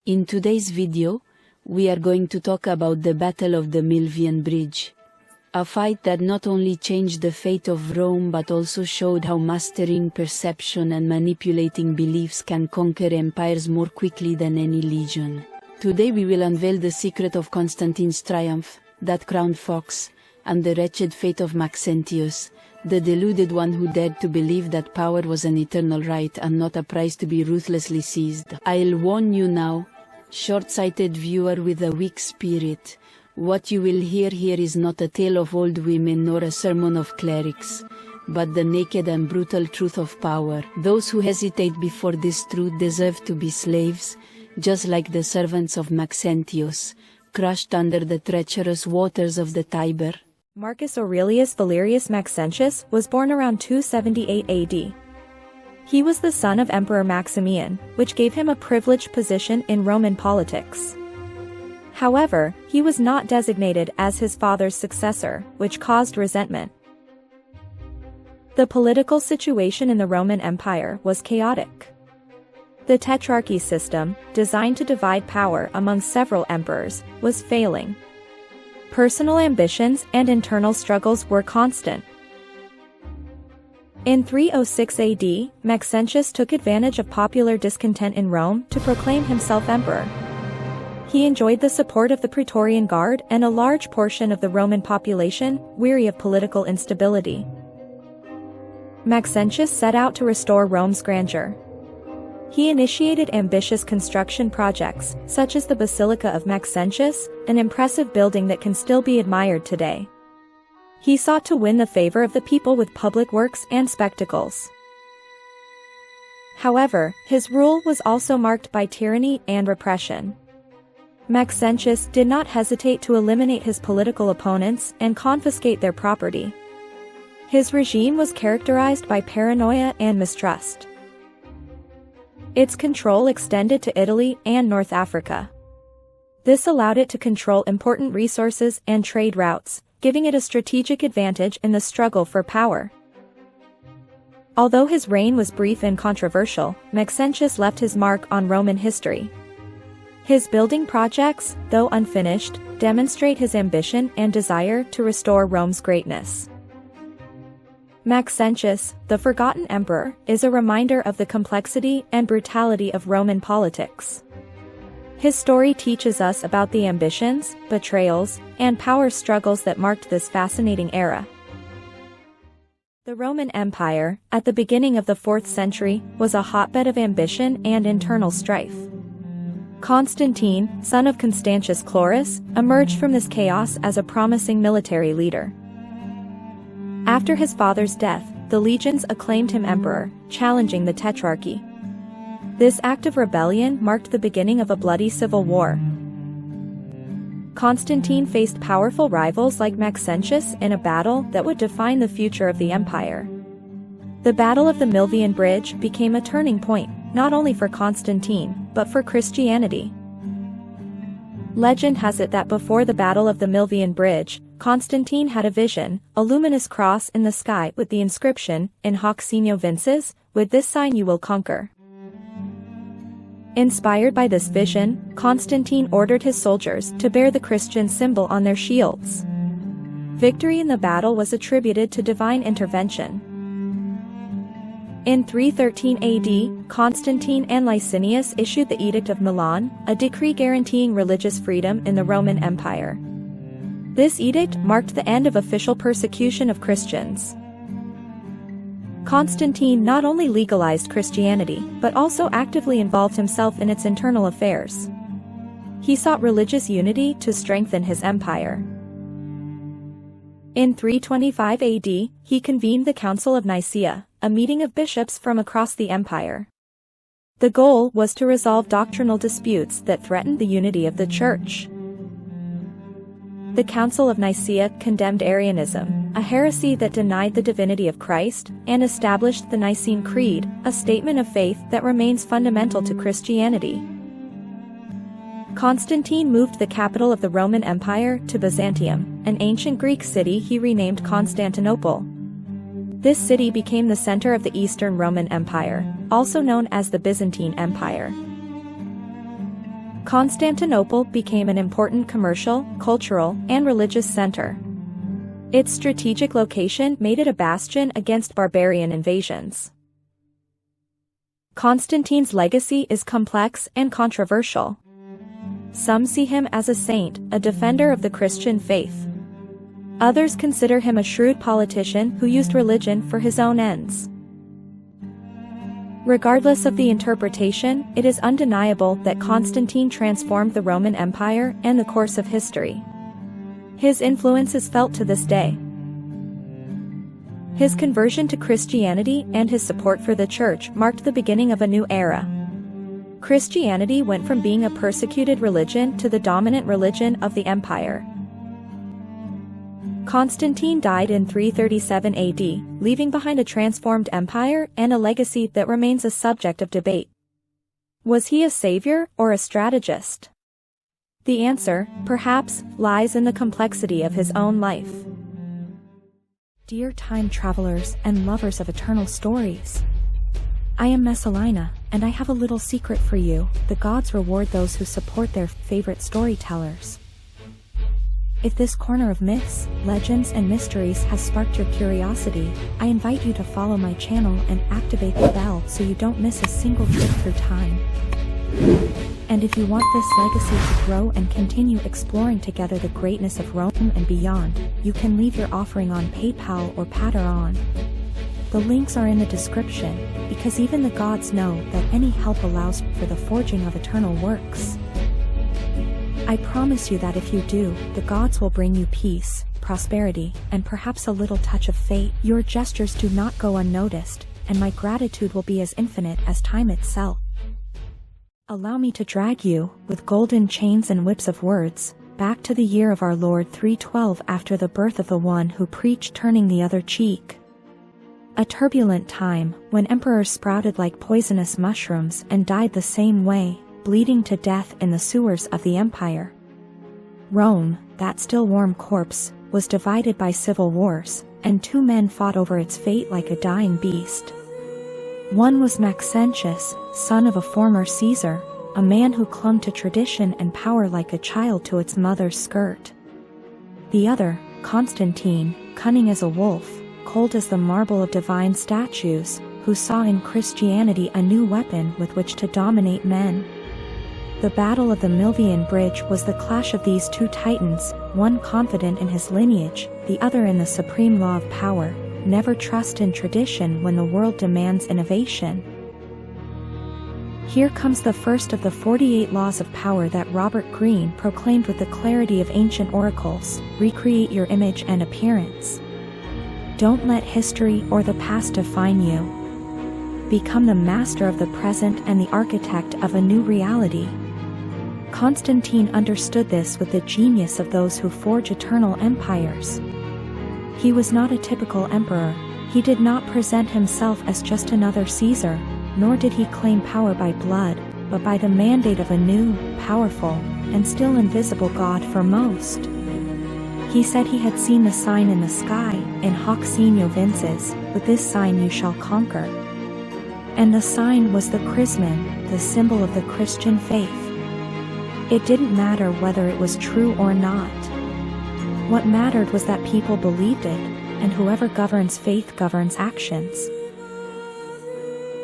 In today's video, we are going to talk about the Battle of the Milvian Bridge. A fight that not only changed the fate of Rome but also showed how mastering perception and manipulating beliefs can conquer empires more quickly than any legion. Today we will unveil the secret of Constantine's triumph, that crowned fox, and the wretched fate of Maxentius, the deluded one who dared to believe that power was an eternal right and not a prize to be ruthlessly seized. I'll warn you now, short-sighted viewer with a weak spirit, what you will hear here is not a tale of old women nor a sermon of clerics, but the naked and brutal truth of power. Those who hesitate before this truth deserve to be slaves, just like the servants of Maxentius, crushed under the treacherous waters of the Tiber. Marcus Aurelius Valerius Maxentius was born around 278 AD. He was the son of Emperor Maximian, which gave him a privileged position in Roman politics. However, he was not designated as his father's successor, which caused resentment. The political situation in the Roman Empire was chaotic. The tetrarchy system, designed to divide power among several emperors, was failing. Personal ambitions and internal struggles were constant. In 306 AD, Maxentius took advantage of popular discontent in Rome to proclaim himself emperor. He enjoyed the support of the Praetorian Guard and a large portion of the Roman population, weary of political instability. Maxentius set out to restore Rome's grandeur. He initiated ambitious construction projects, such as the Basilica of Maxentius, an impressive building that can still be admired today. He sought to win the favor of the people with public works and spectacles. However, his rule was also marked by tyranny and repression. Maxentius did not hesitate to eliminate his political opponents and confiscate their property. His regime was characterized by paranoia and mistrust. Its control extended to Italy and North Africa. This allowed it to control important resources and trade routes, giving it a strategic advantage in the struggle for power. Although his reign was brief and controversial, Maxentius left his mark on Roman history. His building projects, though unfinished, demonstrate his ambition and desire to restore Rome's greatness. Maxentius, the forgotten emperor, is a reminder of the complexity and brutality of Roman politics. His story teaches us about the ambitions, betrayals, and power struggles that marked this fascinating era. The Roman Empire, at the beginning of the 4th century, was a hotbed of ambition and internal strife. Constantine, son of Constantius Chlorus, emerged from this chaos as a promising military leader. After his father's death, the legions acclaimed him emperor, challenging the tetrarchy. This act of rebellion marked the beginning of a bloody civil war. Constantine faced powerful rivals like Maxentius in a battle that would define the future of the empire. The Battle of the Milvian Bridge became a turning point, not only for Constantine, but for Christianity. Legend has it that before the Battle of the Milvian Bridge, Constantine had a vision, a luminous cross in the sky with the inscription, "In hoc signo vinces, with this sign you will conquer." Inspired by this vision, Constantine ordered his soldiers to bear the Christian symbol on their shields. Victory in the battle was attributed to divine intervention. In 313 AD, Constantine and Licinius issued the Edict of Milan, a decree guaranteeing religious freedom in the Roman Empire. This edict marked the end of official persecution of Christians. Constantine not only legalized Christianity, but also actively involved himself in its internal affairs. He sought religious unity to strengthen his empire. In 325 AD, he convened the Council of Nicaea, a meeting of bishops from across the empire. The goal was to resolve doctrinal disputes that threatened the unity of the Church. The Council of Nicaea condemned Arianism, a heresy that denied the divinity of Christ, and established the Nicene Creed, a statement of faith that remains fundamental to Christianity. Constantine moved the capital of the Roman Empire to Byzantium, an ancient Greek city he renamed Constantinople. This city became the center of the Eastern Roman Empire, also known as the Byzantine Empire. Constantinople became an important commercial, cultural, and religious center. Its strategic location made it a bastion against barbarian invasions. Constantine's legacy is complex and controversial. Some see him as a saint, a defender of the Christian faith. Others consider him a shrewd politician who used religion for his own ends. Regardless of the interpretation, it is undeniable that Constantine transformed the Roman Empire and the course of history. His influence is felt to this day. His conversion to Christianity and his support for the Church marked the beginning of a new era. Christianity went from being a persecuted religion to the dominant religion of the empire. Constantine died in 337 AD, leaving behind a transformed empire and a legacy that remains a subject of debate. Was he a savior or a strategist? The answer, perhaps, lies in the complexity of his own life. Dear time travelers and lovers of eternal stories, I am Messalina, and I have a little secret for you. The gods reward those who support their favorite storytellers. If this corner of myths, legends, and mysteries has sparked your curiosity, I invite you to follow my channel and activate the bell so you don't miss a single trip through time. And if you want this legacy to grow and continue exploring together the greatness of Rome and beyond, you can leave your offering on PayPal or Patreon. The links are in the description, because even the gods know that any help allows for the forging of eternal works. I promise you that if you do, the gods will bring you peace, prosperity, and perhaps a little touch of fate. Your gestures do not go unnoticed, and my gratitude will be as infinite as time itself. Allow me to drag you, with golden chains and whips of words, back to the year of our Lord 312 after the birth of the one who preached turning the other cheek. A turbulent time, when emperors sprouted like poisonous mushrooms and died the same way, bleeding to death in the sewers of the empire. Rome, that still warm corpse, was divided by civil wars, and two men fought over its fate like a dying beast. One was Maxentius, son of a former Caesar, a man who clung to tradition and power like a child to its mother's skirt. The other, Constantine, cunning as a wolf, cold as the marble of divine statues, who saw in Christianity a new weapon with which to dominate men. The Battle of the Milvian Bridge was the clash of these two titans, one confident in his lineage, the other in the supreme law of power. Never trust in tradition when the world demands innovation. Here comes the first of the 48 laws of power that Robert Greene proclaimed with the clarity of ancient oracles: recreate your image and appearance. Don't let history or the past define you. Become the master of the present and the architect of a new reality. Constantine understood this with the genius of those who forge eternal empires. He was not a typical emperor. He did not present himself as just another Caesar, nor did he claim power by blood, but by the mandate of a new, powerful, and still invisible God for most. He said he had seen the sign in the sky, in hoc signo vinces, with this sign you shall conquer. And the sign was the chrismen, the symbol of the Christian faith. It didn't matter whether it was true or not. What mattered was that people believed it, and whoever governs faith governs actions.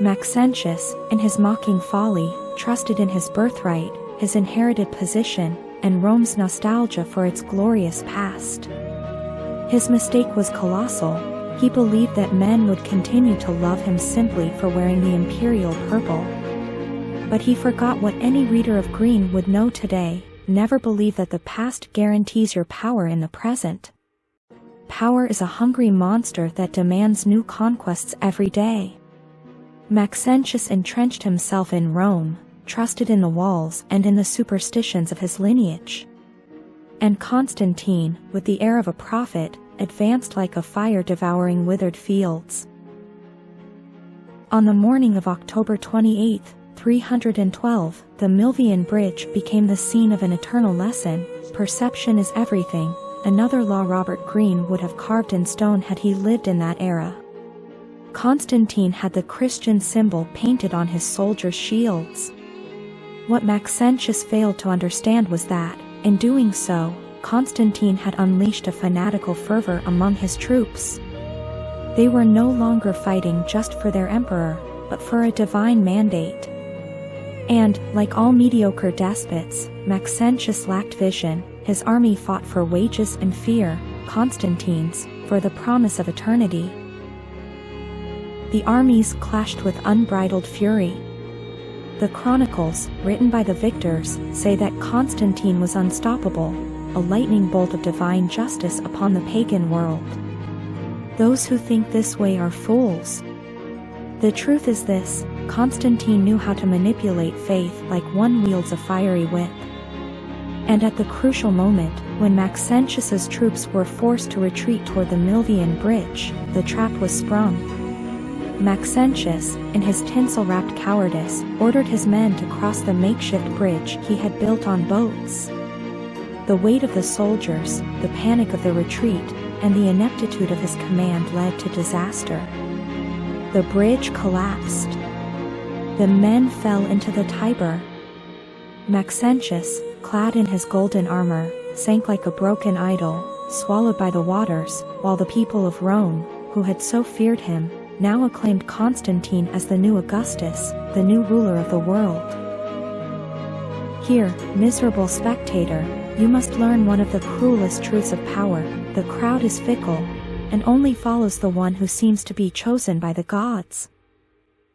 Maxentius, in his mocking folly, trusted in his birthright, his inherited position, and Rome's nostalgia for its glorious past. His mistake was colossal. He believed that men would continue to love him simply for wearing the imperial purple. But he forgot what any reader of Greene would know today: never believe that the past guarantees your power in the present. Power is a hungry monster that demands new conquests every day. Maxentius entrenched himself in Rome, trusted in the walls and in the superstitions of his lineage. And Constantine, with the air of a prophet, advanced like a fire devouring withered fields. On the morning of October 28, 312, the Milvian Bridge became the scene of an eternal lesson: perception is everything, another law Robert Greene would have carved in stone had he lived in that era. Constantine had the Christian symbol painted on his soldiers' shields. What Maxentius failed to understand was that, in doing so, Constantine had unleashed a fanatical fervor among his troops. They were no longer fighting just for their emperor, but for a divine mandate. And, like all mediocre despots, Maxentius lacked vision. His army fought for wages and fear, Constantine's, for the promise of eternity. The armies clashed with unbridled fury. The chronicles, written by the victors, say that Constantine was unstoppable, a lightning bolt of divine justice upon the pagan world. Those who think this way are fools. The truth is this: Constantine knew how to manipulate faith like one wields a fiery whip. And at the crucial moment, when Maxentius's troops were forced to retreat toward the Milvian Bridge, the trap was sprung. Maxentius, in his tinsel-wrapped cowardice, ordered his men to cross the makeshift bridge he had built on boats. The weight of the soldiers, the panic of the retreat, and the ineptitude of his command led to disaster. The bridge collapsed. The men fell into the Tiber. Maxentius, clad in his golden armor, sank like a broken idol, swallowed by the waters, while the people of Rome, who had so feared him, now acclaimed Constantine as the new Augustus, the new ruler of the world. Here, miserable spectator, you must learn one of the cruelest truths of power: the crowd is fickle, and only follows the one who seems to be chosen by the gods.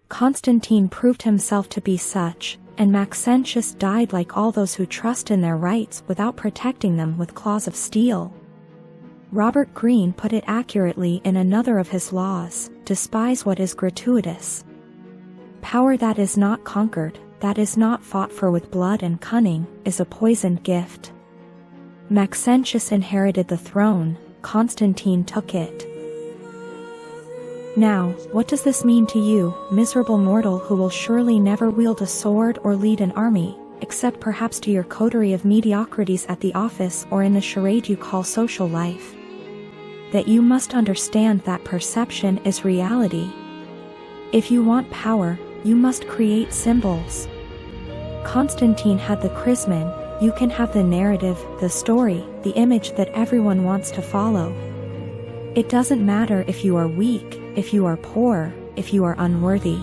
Constantine proved himself to be such, and Maxentius died like all those who trust in their rights without protecting them with claws of steel. Robert Greene put it accurately in another of his laws: despise what is gratuitous. Power that is not conquered, that is not fought for with blood and cunning, is a poisoned gift. Maxentius inherited the throne, Constantine took it. Now, what does this mean to you, miserable mortal who will surely never wield a sword or lead an army, except perhaps to your coterie of mediocrities at the office or in the charade you call social life? That you must understand that perception is reality. If you want power, you must create symbols. Constantine had the chrismen, you can have the narrative, the story, the image that everyone wants to follow. It doesn't matter if you are weak, if you are poor, if you are unworthy.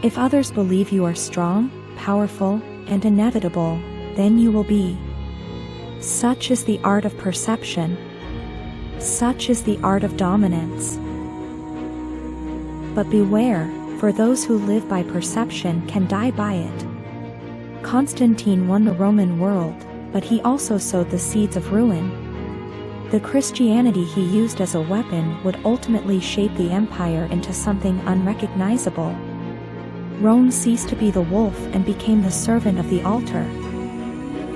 If others believe you are strong, powerful, and inevitable, then you will be. Such is the art of perception. Such is the art of dominance. But beware, for those who live by perception can die by it. Constantine won the Roman world, but he also sowed the seeds of ruin. The Christianity he used as a weapon would ultimately shape the empire into something unrecognizable. Rome ceased to be the wolf and became the servant of the altar.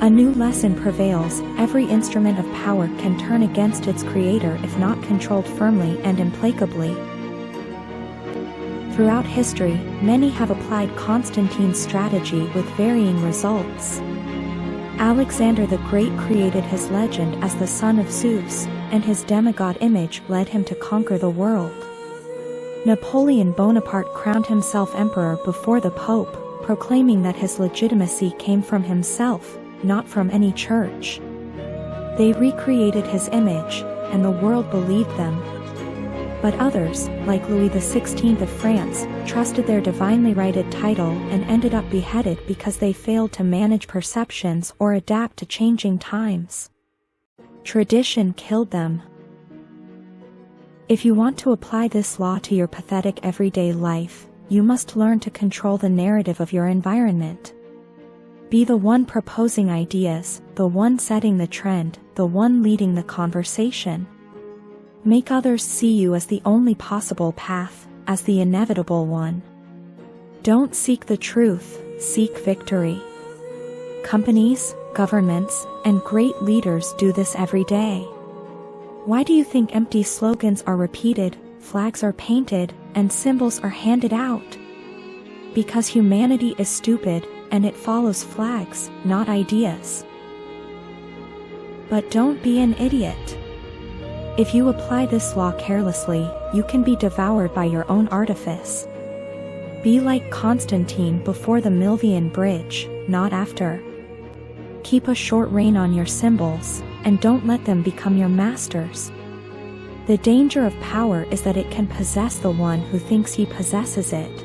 A new lesson prevails: every instrument of power can turn against its creator if not controlled firmly and implacably. Throughout history, many have applied Constantine's strategy with varying results. Alexander the Great created his legend as the son of Zeus, and his demigod image led him to conquer the world. Napoleon Bonaparte crowned himself emperor before the Pope, proclaiming that his legitimacy came from himself, not from any church. They recreated his image, and the world believed them. But others, like Louis XVI of France, trusted their divinely righted title and ended up beheaded because they failed to manage perceptions or adapt to changing times. Tradition killed them. If you want to apply this law to your pathetic everyday life, you must learn to control the narrative of your environment. Be the one proposing ideas, the one setting the trend, the one leading the conversation. Make others see you as the only possible path, as the inevitable one. Don't seek the truth, seek victory. Companies, governments, and great leaders do this every day. Why do you think empty slogans are repeated, flags are painted, and symbols are handed out? Because humanity is stupid, and it follows flags, not ideas. But don't be an idiot. If you apply this law carelessly, you can be devoured by your own artifice. Be like Constantine before the Milvian Bridge, not after. Keep a short rein on your symbols, and don't let them become your masters. The danger of power is that it can possess the one who thinks he possesses it.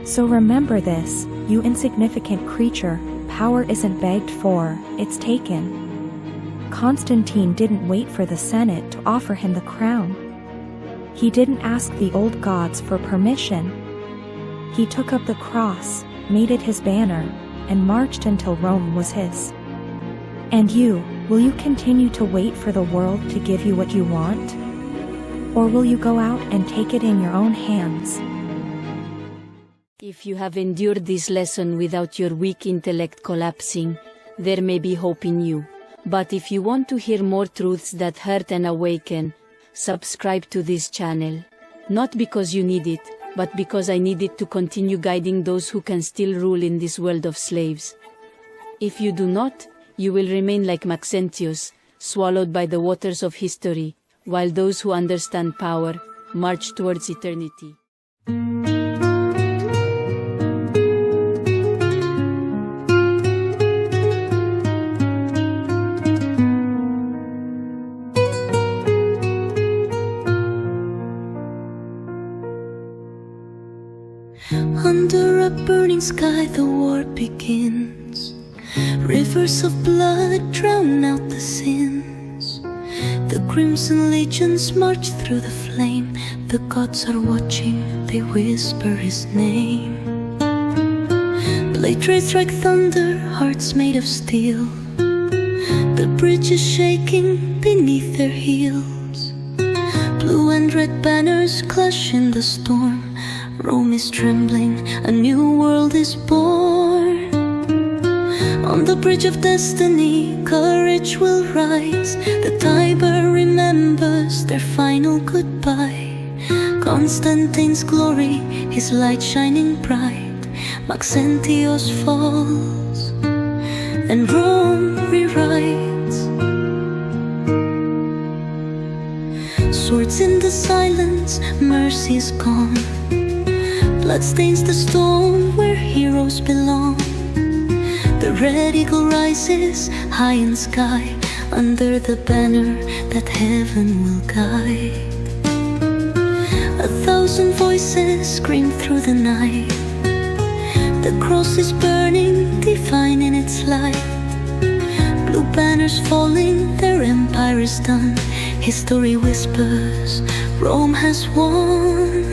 So remember this, you insignificant creature, power isn't begged for, it's taken. Constantine didn't wait for the Senate to offer him the crown. He didn't ask the old gods for permission. He took up the cross, made it his banner, and marched until Rome was his. And you, will you continue to wait for the world to give you what you want? Or will you go out and take it in your own hands? If you have endured this lesson without your weak intellect collapsing, there may be hope in you. But if you want to hear more truths that hurt and awaken, subscribe to this channel. Not because you need it, but because I need it to continue guiding those who can still rule in this world of slaves. If you do not, you will remain like Maxentius, swallowed by the waters of history, while those who understand power march towards eternity. Under a burning sky the war begins. Rivers of blood drown out the sins. The crimson legions march through the flame. The gods are watching, they whisper his name. Blade rays strike thunder, hearts made of steel. The bridge is shaking beneath their heels. Blue and red banners clash in the storm. Rome is trembling, a new world is born. On the bridge of destiny, courage will rise. The Tiber remembers their final goodbye. Constantine's glory, his light shining bright. Maxentius falls, and Rome rewrites. Swords in the silence, mercy's gone. Blood stains the stone where heroes belong. The red eagle rises high in sky, under the banner that heaven will guide. 1,000 voices scream through the night. The cross is burning, divine in its light. Blue banners falling, their empire is done. History whispers, Rome has won.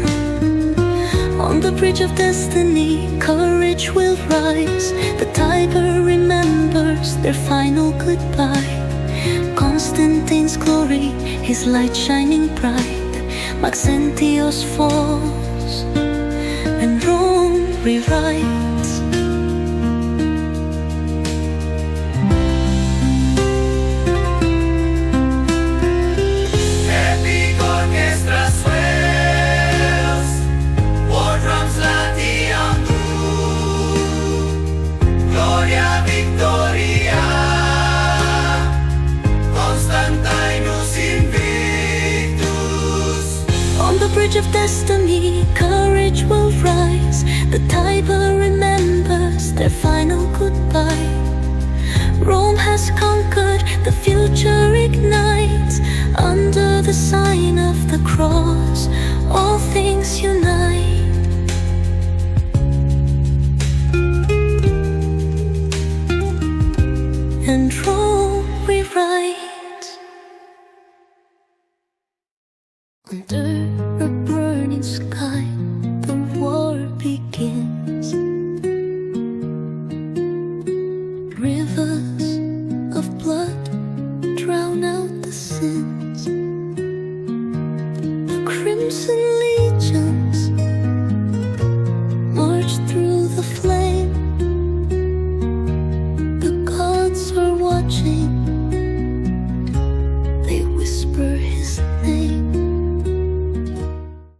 On the bridge of destiny, courage will rise. The Tiber remembers their final goodbye. Constantine's glory, his light shining bright. Maxentius falls, and Rome rewrites. Bridge of destiny, courage will rise. The Tiber remembers their final goodbye. Rome has conquered, the future ignites. Under the sign of the cross, all things unite. And Rome rewrites. Under a burning sky, the war begins. Rivers of blood drown out the sins.